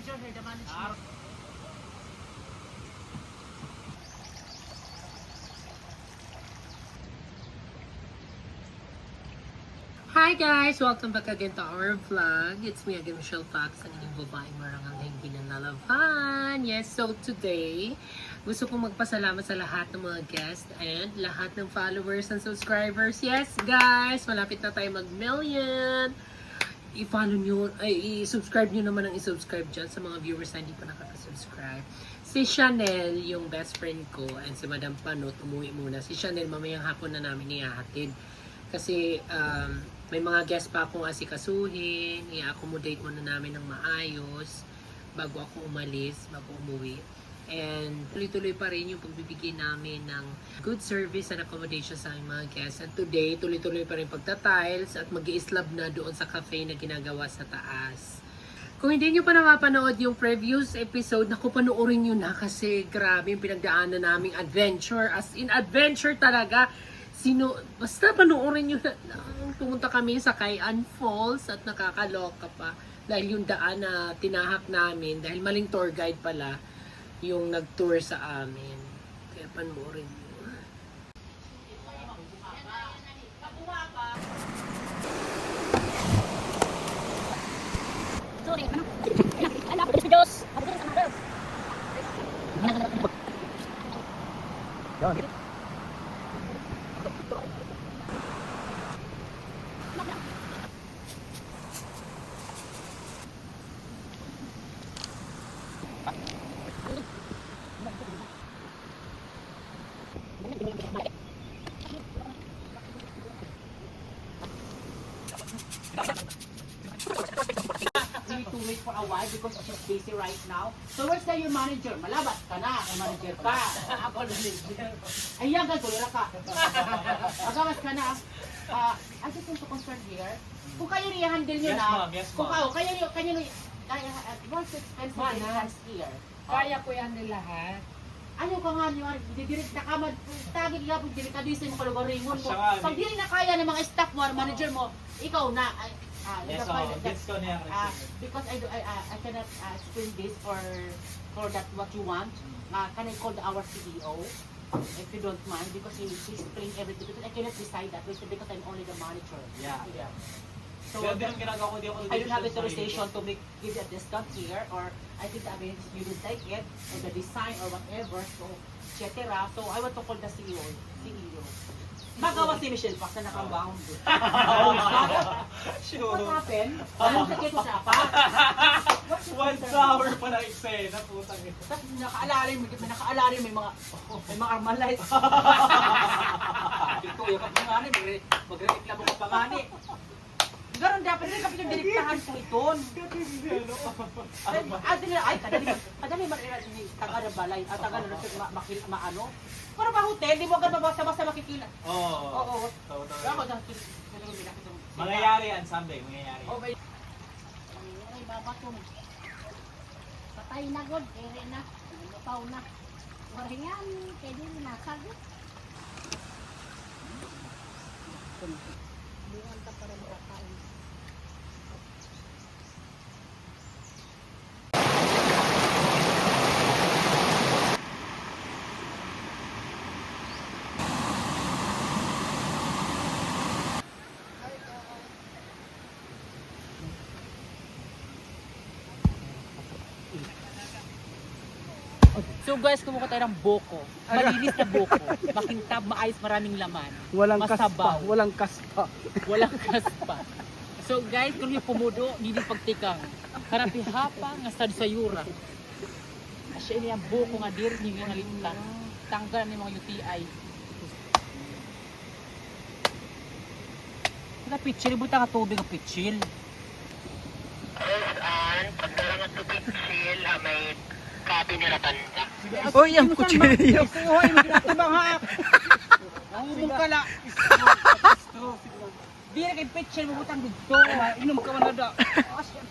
manager here, the manager. Hi guys! Welcome back again to our vlog. It's me again, Michelle Fox, ang inyong babaeng marangal na hindi nalalaban. Yes, so today, gusto kong magpasalamat sa lahat ng mga guests and lahat ng followers and subscribers. Yes guys! Malapit na tayo mag-million! I-follow nyo, i-subscribe nyo naman ang i-subscribe dyan sa mga viewers na hindi pa nakaka-subscribe. Si Chanel, yung best friend ko, and si Madam Panot, umuwi muna. Si Chanel, mamayang hapon na namin ihahatid. Kasi may mga guest pa akong asikasuhin, i-accommodate muna namin ng maayos bago ako umalis, bago umuwi. And tuloy-tuloy pa rin yung pagbibigay namin ng good service and accommodation sa aming mga guests. And today, tuloy-tuloy pa rin pagta-tiles at mag-i-slab na doon sa cafe na ginagawa sa taas. Kung hindi nyo pa napapanood yung previous episode, naku, panoorin nyo na kasi grabe yung pinagdaanan naming adventure. As in adventure talaga. Basta panoorin nyo na pumunta kami sa Cayenne Falls at nakakaloka pa. Dahil yung daan na tinahak namin, dahil maling tour guide pala, yung nag-tour sa amin. Kaya panoorin nyo. To wait for a while because she's busy right now. So where's the your manager? Malabat ka na, kung manager ka. Ako manager. Ayan ka, kulira ka. Agawas ka na. I just want to confirm here. Kung kayo i-handle nyo na, kung kayo what's expensive difference here? Kaya ko yan lahat. Ano ka nga niyo, didirect na kamad, tagin nga po, delikadisin mo kalugaringon mo. Pag di na kaya ng mga staff mo, manager mo, ikaw na. Yes, gets ko niya. Because I cannot explain this for that what you want. Can I call our CEO if you don't mind, because she's explaining everything. Because I cannot decide that because I'm only the manager. Yeah. So Pero din ang ginagawa ko, di ako I don't have authorization to give you a discount here, or I think that means you will take it or the design or whatever. So etc. So I want to call the CEO. Magawa si Michelle Fox na nakabahong doon. Sure. What happened? Anong sakit mo sa apa? 1 hour pa na eksena, putang ito. Tapos nakaalalay may mga Armalite. Ito yung kapangani, magre-reklamo ka pangani. Garon dapat rin kapit yung direktahan ko iton. Kadali taga na balay, taga na maano. Para ba hotel, di mo agad basta makikila. Oo. Mangyayari yan, someday, mangyayari. Ay, babatong. Patay na god, ere na. Lupaw na. Waringan, pwede rin nasagot. Buwan ka pa rin kakain. So guys, kumuha tayo ng buko. Malinis na buko. Makintab, maayos, maraming laman. Walang Masabaw. kaspa, walang kaspa. Walang kaspa. So guys, kung yung pumudo, hindi pagtikang. Karapi hapa nga sad sa yura. Asya ini ang buko nga dir, hindi nga nalimtan. Tanggal ni mga UTI. Kaya pitchil, buta ka tubig ang pitchil. Pag narangat ko pitsil, may kabi nila tanda. Uy, ang kutsilyo. Hoy, magkinatibang ha. Umong ka la. Di na kay pitchil mo butang dito. Inom ka man na da.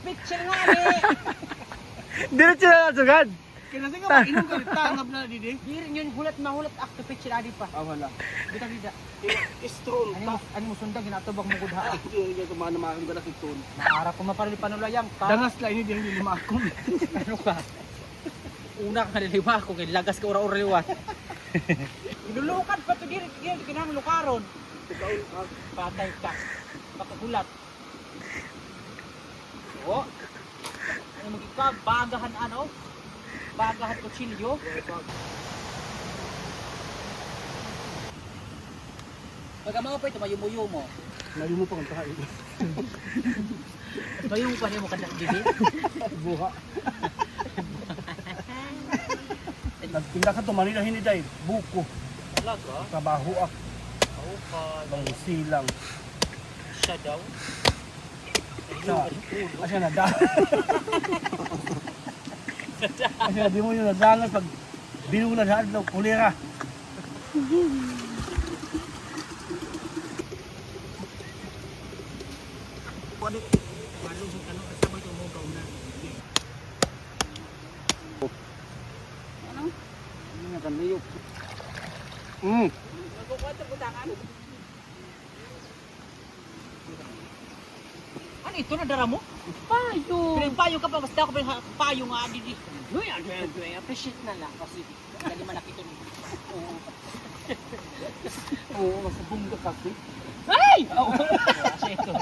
Pitchil nga ni. Diretso na nasugad. Kaya nga mainom ka tangab na didi. Diri yun hulat mahulat akto pitch adi pa. Ah wala. Bitaw dida. Strong Ano mo sundag ginatubag mo gudha. Yung tumaan na makakang gala kitun. Maara ko maparili panulayang ka. Dangas la ini dia hindi maakong. Ano ka? Una ka naliliwa ko kay lagas ka ura-ura liwa. Ilulukan pa to diri kinang lukaron. Patay ka. Pakagulat. Oh. Ano magika bagahan ano? Bagahan kutsilyo. Pagka mga pa ito, mayumuyo mo. Layo mo pang tayo. Mayumuyo pa rin mo kandak dili. Buha. Nagtinda ka to Manila hindi dai buko. Talaga? Trabaho ah. Oo ka. Bang silang. Siya daw. Asya na da. Asya di mo yung nadangan pag binulan sa adlaw kulera. Ini akan liuk. Ano ito na dara mo? Payo. Payo ka pa basta ako payo nga di. Uy, appreciate na lang kasi dali man nakita mo. Oo. Oo, mas bungga kasi. Ay! Oo. Kasi ito.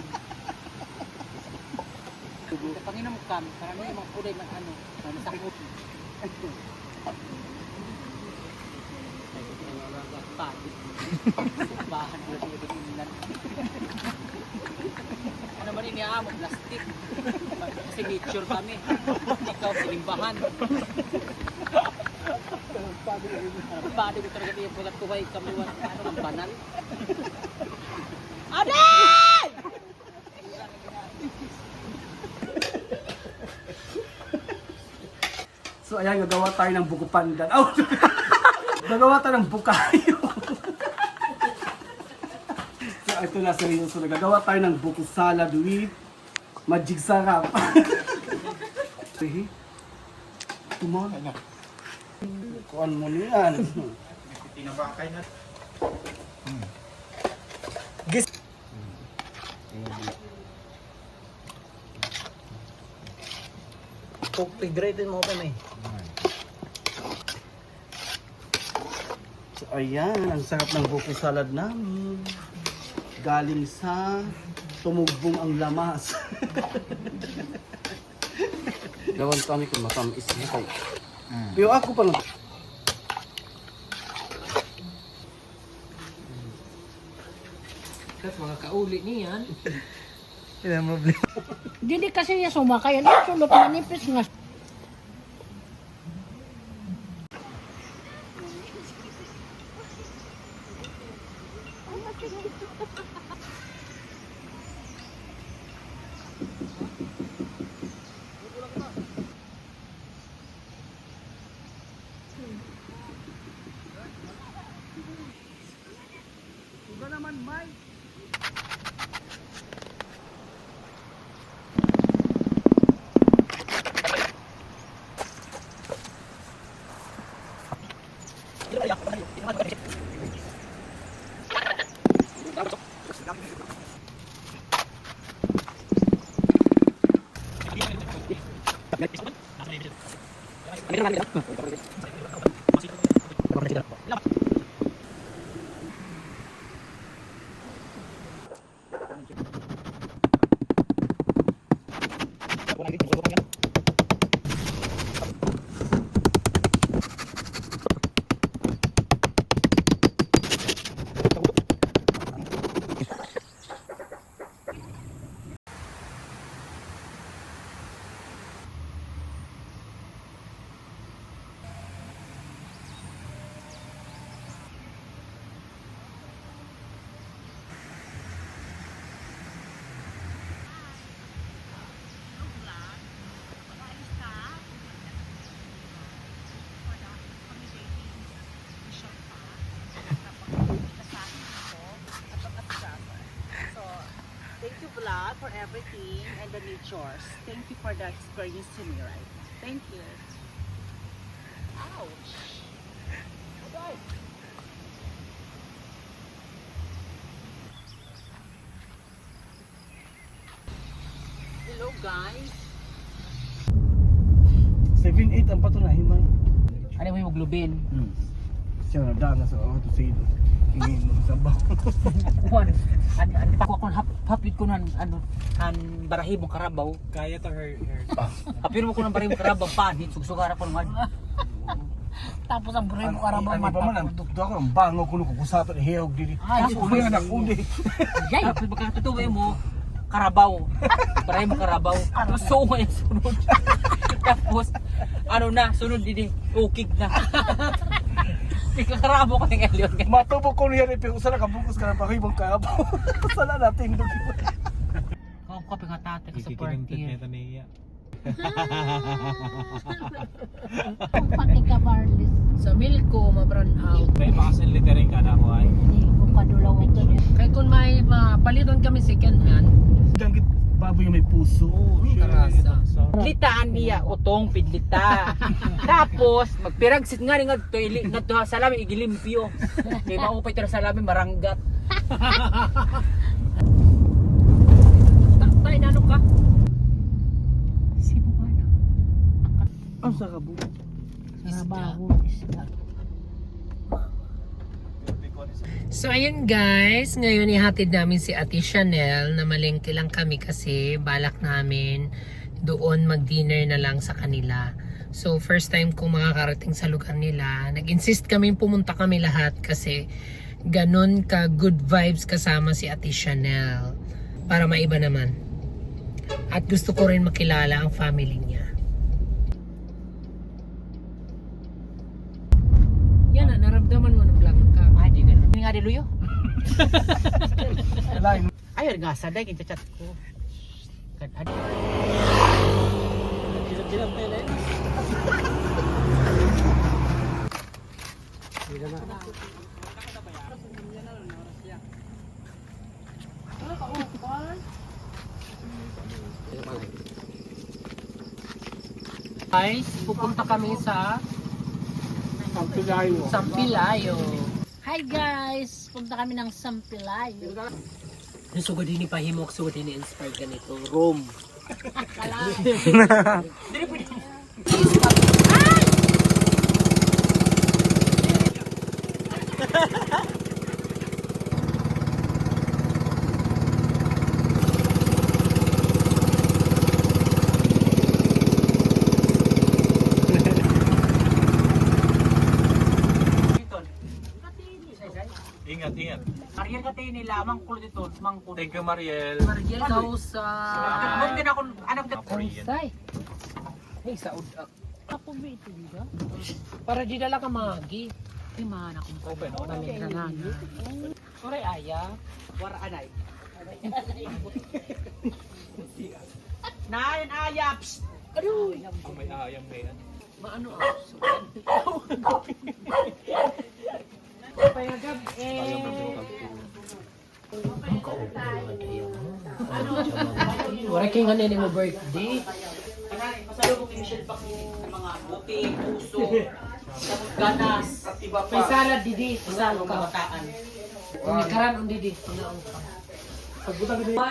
Panginom ka, karami yung mga kulay ng ano, sakot. Bahan mo rin yung ilan. Ano man yung niya mo, plastic. Kasi nature kami. Ikaw, silimbahan. Pwede ko talaga yung pagkatuhay kami ang banal. Aday! So ayan, gagawa tayo ng buko pandan. Oh! Gagawa tayo ng bukayo. So ito na seryoso na. Gagawa tayo ng buko salad with magic sarap. Sige. Tumala na. Kuan mo niyan. Tinabakay na. Gis. Hydrated mo pa may. So ayan, ang sarap ng buko salad namin. Galing sa tumugbong ang lamas. Gawan kami kung matamis na kayo. Pero ako pa lang. Tapos mga kauli niyan. Ilang problema. Dili kasi niya sumakayan. Ito, sulot manipis nga. Thank you, Vlad, for everything and the new chores. Thank you for the experience to me, right? Thank you. Hello guys. 7-8 ang patunahin man. Ano mo yung glubin? Siya na daan na sa auto sale. Ingin mo sa baw. Kuan, ano pa ko hapit ko nan ano an barahimong karabaw. Kaya to her. Hapit mo ko ng barahimong karabaw panit sugsugara ko ng Tapos ang buhay mo karabang Ano ba man ang tukdo ako ang bango ko nung kukusapan hiyog diri. Ay, Ako ko na kundi. Yay, hapit magkatutuwa mo karabaw. Barahimong karabaw. Tapos suwa yung sunod. Tapos ano na sunod didi ukig na. Ikakarabo ko ng alyon. Matubo ko niya ni pero sana kabukos ka na pa ibang kabaw. Sala natin dog. Kung ko pingatate ka sa Ikikinig party. nito niya. Kung pati ka Marlis. Sa Milko, ma-brown out. May mga littering ka na ko ay. Hindi ko kadulaw ito niya. Kaya kung may palitan kami second hand, Dangit baboy may puso. karasa. Pidlitaan niya utong pidlita. Tapos magpiragsit nga rin nga toilet nga to sa lamin igilimpyo. Kay maupay tira sa lamin maranggat. Tayo na ano ka? Sibuana. Ang sa kabo. Trabaho. Isda. So ayun guys, ngayon ihatid namin si Ate Chanel na malengke lang kami kasi balak namin doon mag-dinner na lang sa kanila. So first time kong makakarating sa lugar nila. Nag-insist kami pumunta kami lahat kasi ganun ka good vibes kasama si Ate Chanel. Para maiba naman. At gusto ko rin makilala ang family niya. Yan na, naramdaman mo ng Blanca. Ay di ganun. Nga di luyo. Lain. Ayun nga sa day chat ko. Kad adi. Silap tayo na yun. Guys, pupunta kami sa Ang pilayo. Sampilayo. Hi guys! Punta kami ng Sampilayo. Sugod din pahimok, sugod din inspired ganito. Rome. Ingat, ingat. Ariel ka tayo nila mangkulo dito, mangkulo. Thank you, Mariel. Mariel Kausa. Huwag din ako anak ka. Kausay. Hey, sa udak. Ako ba ito dito? Para di dala ka magi. Ay man akong Open, Paling ka na. Oray aya. Wara anay. Nayan ayaps. Aduh. Kung may ayam na yan. Maano ah. Sugan. Payagab Ayam na Wala kang hanin mo birthday. Kanay, pasalubong ni Michelle Pac ng mga buti, puso, tapos ganas, iba pa. May salad didi. Salong kabataan. May karan ang didi. Tunaon ka.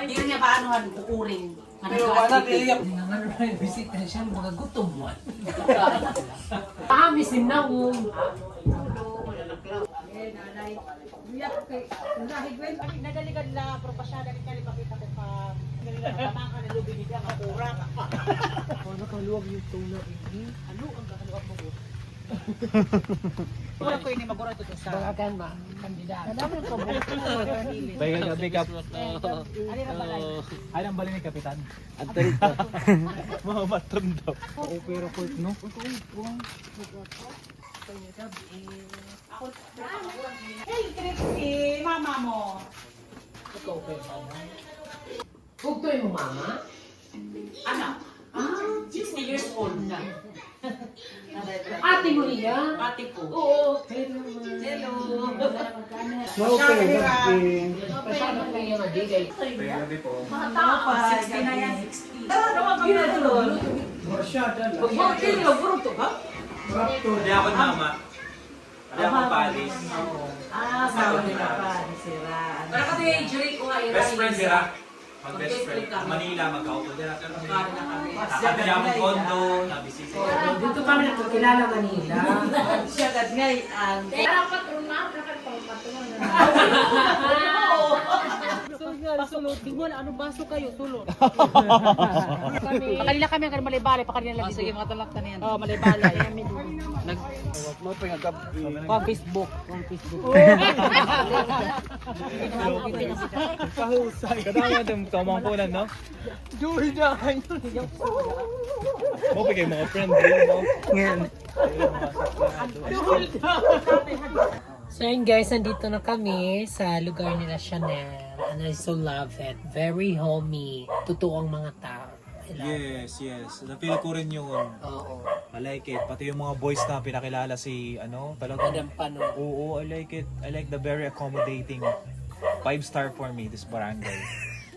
Hindi na niya paanohan, kukuring. Pero wala diyak. Nangan na yung bisita siya, mga gutom mo. Kami sinawong. Nagaligad la, pero pa siya, dali pakita ko pa. Tama ka na lubig niya, kapura ka. Ano ka luwag yung tuna ini? Ano ang kakaluwag mo? Wala ko ini magura ito sa... Bagakan ma, kandidato. Kadami ko ba? Baga gabi kap. Ano na pala? Ay, nang bali ni Kapitan. Antay ito. Mga matron daw. Oo, pero ko no? Hey, Trixie, mama mo. Ikaw pa yun. Hugtoy mo mama? Anak. 60 years old na. Ate mo niya? Ate ko. Oo. Hello. Okay, okay. Pasyado ko yung madigay. Gabi po. 60 na yan, 60. Ano ang ginagawa? Masyada na. Bakit yung nagpuro to ha? Hindi ako mama. Hindi ako Paris. Asawa nila pa, ni Sira. Pero kasi jury ko nga, Best friend sila. Mag-best friend. Manila, mag-auto nila. Nakabili ako ng condo, nabisisi. Dito kami nakakilala Manila. Siya agad ngay. Pasulot. Tingnan, anong baso kayo? Sulot. Pakanila kami ang malibalay. Pakanila lang. Sige, mga talakta na yan. Oo, malibalay. Facebook. Kahusay. Kadama itong kamangkulan, no? Duhi na kayo. Mo pa kayo mga friend rin, no? Ngayon. So yun guys, nandito na kami sa lugar nila Chanel. And I so love it. Very homey. Totoo ang mga tao. I love it. Yes. Na-feel ko rin yun. Oo. I like it. Pati yung mga boys na pinakilala si, talagang... Madam Pano. Oo, I like it. I like the very accommodating 5-star for me, this barangay.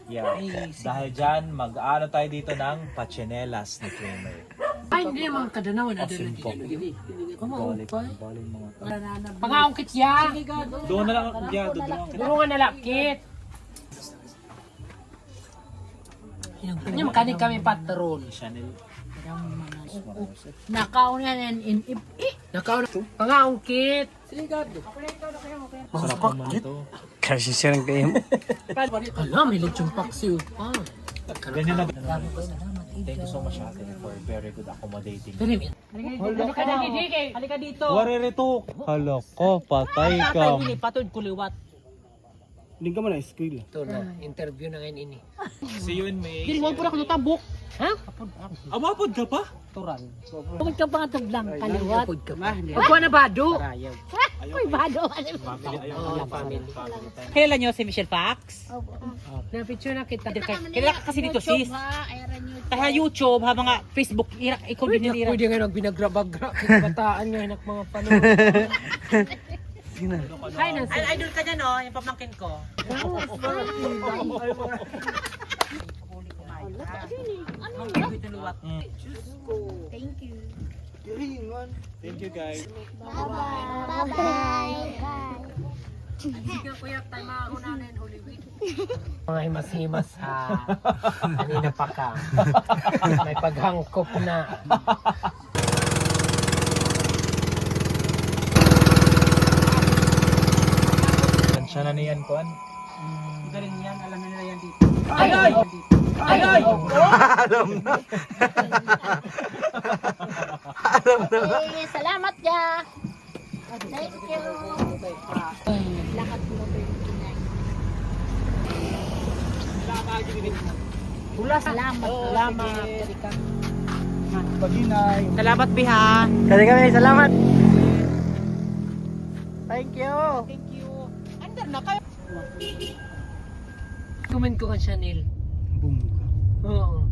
Yeah. Dahil dyan, mag-ano tayo dito ng pachinelas ni Kramer. Ay, hindi naman kadanawan. Simpok. Balik mga tao. Pangaongkit ya. Doon na lang, doon lang. Durungan na lakit. Yung makanig kami patron. Chanel. Nakaon yan in Nakaw na. Pangaongkit. Sarap naman ito. Kasi sirang kayo. Alam, may lechong paksiw pa. Ganyan na. Thank you so much, ate, for very good accommodating. Halika dito. Wariritok! Hala ko, patay ka. Patod kuliwat. Hindi ka man na skill. Ito na, interview na ngayon ini. See you in May. Dili mo pura ko tabok. Ha? Amapod ka pa? Huwag ka pa nga taglang kaliwat. Kapod ka pa. Pagkuha na bado. Uy, bado. Oo, family. Kilala niyo si Michelle Fox? Na-picture na kita. Kilala ka kasi dito sis. Kaya YouTube ha mga Facebook ikaw din nila. Pwede nga nagbinagrab-agrab. Kabataan nga hinak mga panood. Hi, Nancy. Idol ka dyan no, yung pamangkin ko. Thank you guys. Mga himas-himas ha. Kanina pa ka. May paghangkop na. Siya na niyan, Kuan. Galing yan, alam nila yan dito. Ay! Ay! Ay! Salamat ya. Thank you. Lakat mo ba yung kinay? Salamat. Paginay. Salamat Biha. Kasi kami, salamat. Thank you. Andar na kayo. Comment ko ka, Chanel. Boom. Oo.